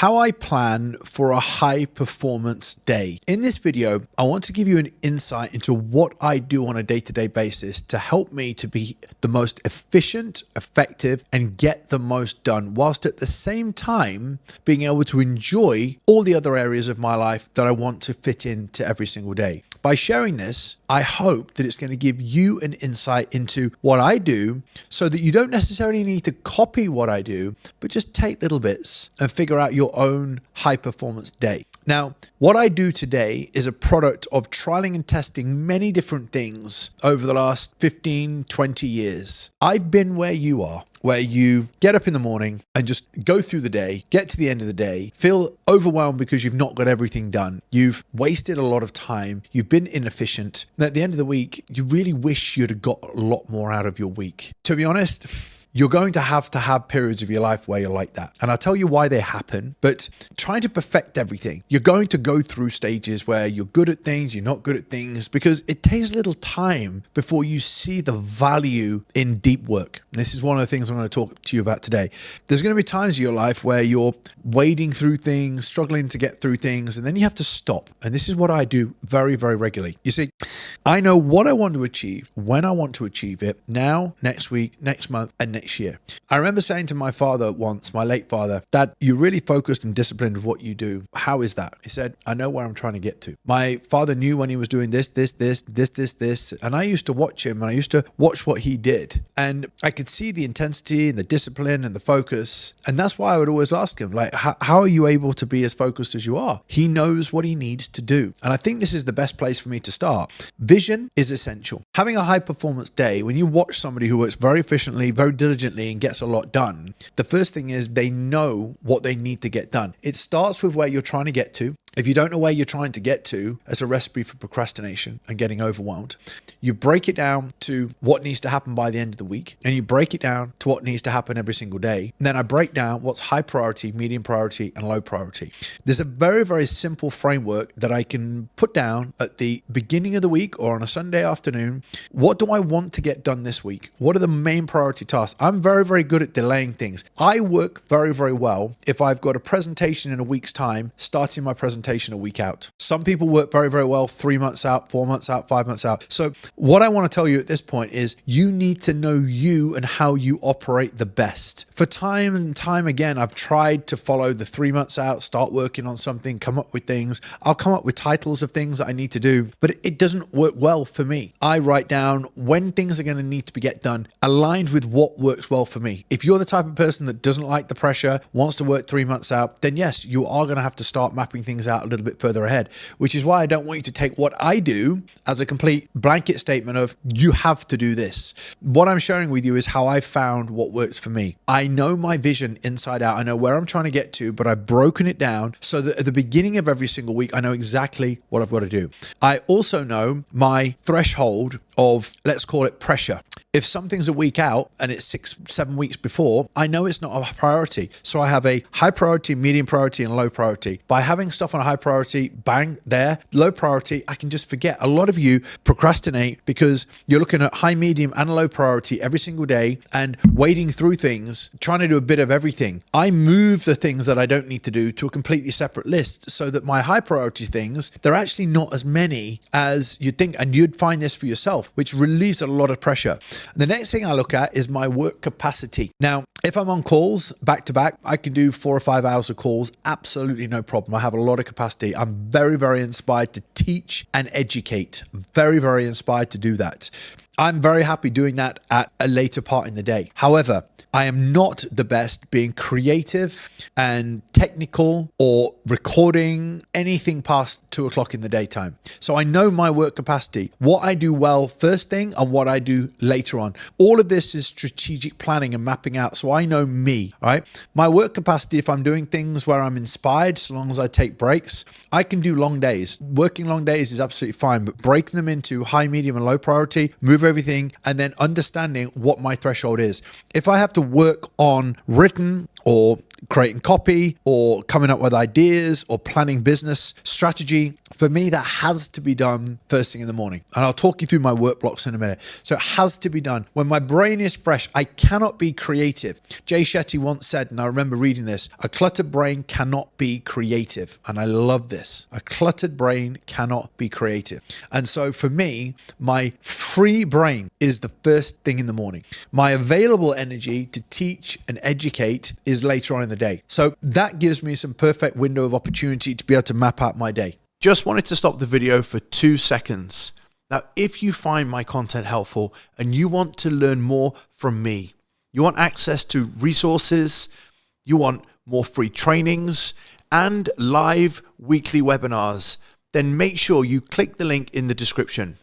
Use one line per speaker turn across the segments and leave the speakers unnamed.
How I plan for a high performance day. In this video, I want to give you an insight into what I do on a day-to-day basis to help me to be the most efficient, effective, and get the most done, whilst at the same time being able to enjoy all the other areas of my life that I want to fit into every single day. By sharing this, I hope that it's going to give you an insight into what I do so that you don't necessarily need to copy what I do, but just take little bits and figure out your own high performance day. Now, what I do today is a product of trialing and testing many different things over the last 15, 20 years. I've been where you are, where you get up in the morning and just go through the day, get to the end of the day, feel overwhelmed because you've not got everything done. You've wasted a lot of time. You've been inefficient. And at the end of the week, you really wish you'd have got a lot more out of your week. To be honest, you're going to have periods of your life where you're like that. And I'll tell you why they happen, but trying to perfect everything. You're going to go through stages where you're good at things, you're not good at things, because it takes a little time before you see the value in deep work. And this is one of the things I'm going to talk to you about today. There's going to be times in your life where you're wading through things, struggling to get through things, and then you have to stop. And this is what I do very, very regularly. You see, I know what I want to achieve, when I want to achieve it, now, next week, next month, and next year. I remember saying to my father once, my late father, Dad, you're really focused and disciplined with what you do. How is that? He said, I know where I'm trying to get to. My father knew when he was doing this. And I used to watch him and I used to watch what he did. And I could see the intensity and the discipline and the focus. And that's why I would always ask him, like, how are you able to be as focused as you are? He knows what he needs to do. And I think this is the best place for me to start. Vision is essential. Having a high performance day, when you watch somebody who works very efficiently, very diligently, and gets a lot done, the first thing is they know what they need to get done. It starts with where you're trying to get to. If you don't know where you're trying to get to, it's a recipe for procrastination and getting overwhelmed. You break it down to what needs to happen by the end of the week, and you break it down to what needs to happen every single day. And then I break down what's high priority, medium priority, and low priority. There's a very, very simple framework that I can put down at the beginning of the week or on a Sunday afternoon. What do I want to get done this week? What are the main priority tasks? I'm very, very good at delaying things. I work very, very well if I've got a presentation in a week's time, starting my presentation a week out. Some people work very, very well 3 months out, 4 months out, 5 months out. So what I want to tell you at this point is you need to know you and how you operate the best. For time and time again, I've tried to follow the 3 months out, start working on something, come up with things. I'll come up with titles of things that I need to do, but it doesn't work well for me. I write down when things are going to need to get done, aligned with what works well for me. If you're the type of person that doesn't like the pressure, wants to work 3 months out, then yes, you are going to have to start mapping things out a little bit further ahead, which is why I don't want you to take what I do as a complete blanket statement of you have to do this. What I'm sharing with you is how I found what works for me. I know my vision inside out. I know where I'm trying to get to, but I've broken it down so that at the beginning of every single week, I know exactly what I've got to do. I also know my threshold of, let's call it pressure. If something's a week out and it's 6-7 weeks before, I know it's not a priority. So I have a high priority, medium priority, and low priority. By having stuff on a high priority, bang, there. Low priority, I can just forget. A lot of you procrastinate because you're looking at high, medium, and low priority every single day and wading through things, trying to do a bit of everything. I move the things that I don't need to do to a completely separate list so that my high priority things, they're actually not as many as you'd think. And you'd find this for yourself, which relieves a lot of pressure. The next thing I look at is my work capacity. Now, if I'm on calls back to back, I can do 4 or 5 hours of calls. Absolutely no problem. I have a lot of capacity. I'm very, very inspired to teach and educate. Very, very inspired to do that. I'm very happy doing that at a later part in the day. However, I am not the best being creative and technical or recording anything past 2 o'clock in the daytime. So I know my work capacity, what I do well first thing and what I do later on. All of this is strategic planning and mapping out. So I know me, right? My work capacity, if I'm doing things where I'm inspired, so long as I take breaks, I can do long days. Working long days is absolutely fine, but breaking them into high, medium, and low priority, move everything, and then understanding what my threshold is. If I have to work on written or creating copy or coming up with ideas or planning business strategy, For me, that has to be done first thing in the morning. And I'll talk you through my work blocks in a minute. So it has to be done when my brain is fresh. I cannot be creative. Jay Shetty once said, and I remember reading this, a cluttered brain cannot be creative. And I love this. A cluttered brain cannot be creative. And so for me, my free brain is the first thing in the morning. My available energy to teach and educate is later on in the day. So that gives me some perfect window of opportunity to be able to map out my day. Just wanted to stop the video for 2 seconds. Now, if you find my content helpful and you want to learn more from me, you want access to resources, you want more free trainings and live weekly webinars, then make sure you click the link in the description.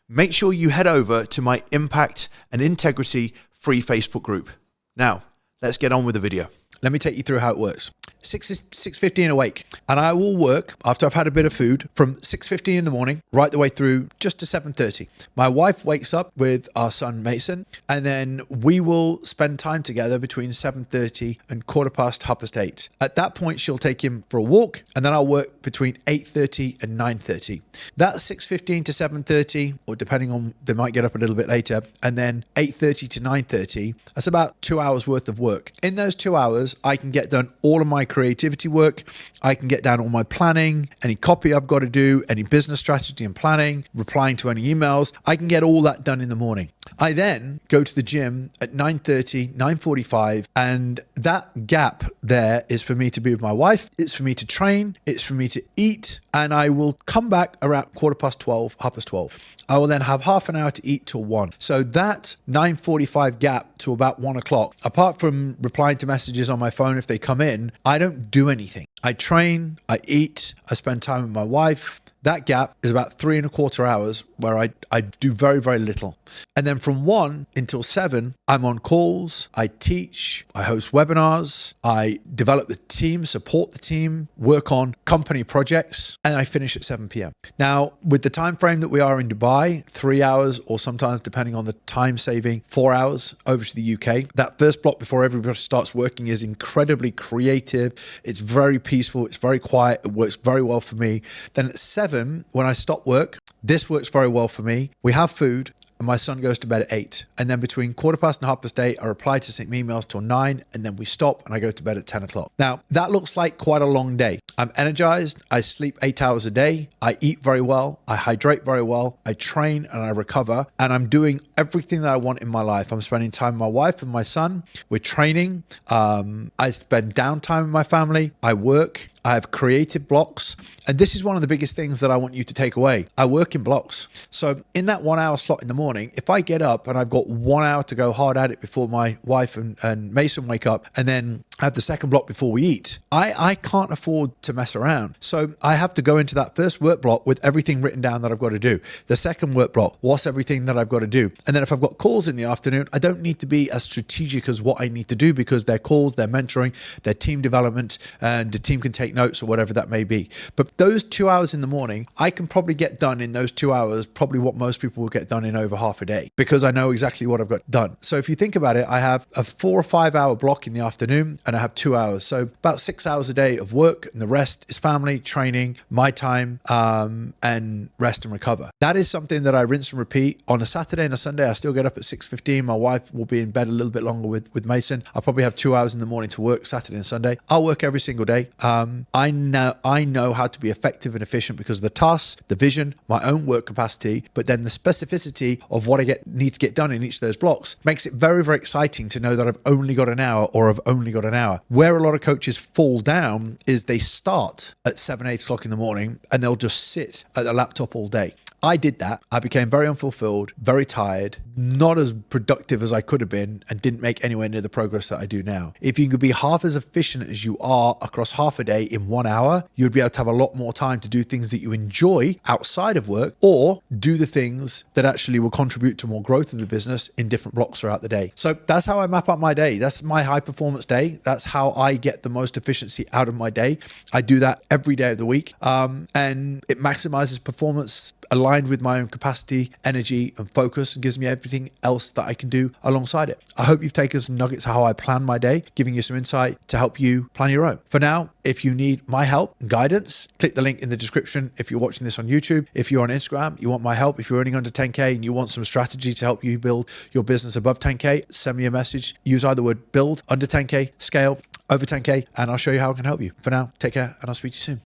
Make sure you head over to my Impact and Integrity free Facebook group. Now, let's get on with the video. Let me take you through how it works. 6:15 awake, and I will work after I've had a bit of food from 6:15 in the morning right the way through just to 7:30. My wife wakes up with our son Mason, and then we will spend time together between 7:30 and 8:15. At that point, she'll take him for a walk, and then I'll work between 8:30 and 9:30. That's 6:15 to 7:30, or depending on, they might get up a little bit later, and then 8:30 to 9:30. That's about 2 hours worth of work. In those 2 hours, I can get done all of my creativity work. I can get down all my planning, any copy I've got to do, any business strategy and planning, replying to any emails. I can get all that done in the morning. I then go to the gym at 9:30, 9:45, and that gap there is for me to be with my wife. It's for me to train. It's for me to eat, and I will come back around 12:15, 12:30. I will then have half an hour to eat till 1. So that 9:45 gap to about 1 o'clock, apart from replying to messages on my phone if they come in, I don't do anything. I train, I eat, I spend time with my wife. That gap is about 3.25 hours where I do very, very little. And then from 1 until 7, I'm on calls, I teach, I host webinars, I develop the team, support the team, work on company projects, and I finish at 7 p.m. Now, with the time frame that we are in Dubai, 3 hours, or sometimes depending on the time saving, 4 hours over to the UK, that first block before everybody starts working is incredibly creative. It's very peaceful, it's very quiet, it works very well for me. Then at 7, when I stop work, this works very well for me. We have food, and my son goes to bed at 8. And then between 8:15 and 8:30, I reply to some emails till 9, and then we stop and I go to bed at 10 o'clock. Now, that looks like quite a long day. I'm energized. I sleep 8 hours a day. I eat very well. I hydrate very well. I train and I recover. And I'm doing everything that I want in my life. I'm spending time with my wife and my son. We're training. I spend downtime with my family. I work. I have creative blocks. And this is one of the biggest things that I want you to take away. I work in blocks. So in that 1 hour slot in the morning, if I get up and I've got 1 hour to go hard at it before my wife and Mason wake up, and then have the second block before we eat, I can't afford to mess around. So I have to go into that first work block with everything written down that I've got to do. The second work block, what's everything that I've got to do? And then if I've got calls in the afternoon, I don't need to be as strategic as what I need to do, because they're calls, they're mentoring, they're team development, and the team can take notes or whatever that may be. But those 2 hours in the morning, I can probably get done in those 2 hours, probably what most people will get done in over half a day, because I know exactly what I've got done. So if you think about it, I have a 4 or 5 hour block in the afternoon, and I have 2 hours. So about 6 hours a day of work, and the rest is family, training, my time, and rest and recover. That is something that I rinse and repeat. On a Saturday and a Sunday, I still get up at 6:15. My wife will be in bed a little bit longer with Mason. I'll probably have 2 hours in the morning to work Saturday and Sunday. I'll work every single day. I know how to be effective and efficient because of the tasks, the vision, my own work capacity, but then the specificity of what I need to get done in each of those blocks makes it very, very exciting to know that I've only got an hour, or I've only got an hour. Where a lot of coaches fall down is they start at 7, 8 o'clock in the morning and they'll just sit at the laptop all day. I did that. I became very unfulfilled, very tired, not as productive as I could have been, and didn't make anywhere near the progress that I do now. If you could be half as efficient as you are across half a day in 1 hour, you'd be able to have a lot more time to do things that you enjoy outside of work, or do the things that actually will contribute to more growth of the business in different blocks throughout the day. So that's how I map out my day. That's my high performance day. That's how I get the most efficiency out of my day. I do that every day of the week, and it maximizes performance aligned with my own capacity, energy, and focus, and gives me everything else that I can do alongside it. I hope you've taken some nuggets of how I plan my day, giving you some insight to help you plan your own. For now, if you need my help and guidance, click the link in the description. If you're watching this on YouTube, if you're on Instagram, you want my help. If you're earning under 10K and you want some strategy to help you build your business above 10K, send me a message. Use either word build, under 10K, scale, over 10K, and I'll show you how I can help you. For now, take care, and I'll speak to you soon.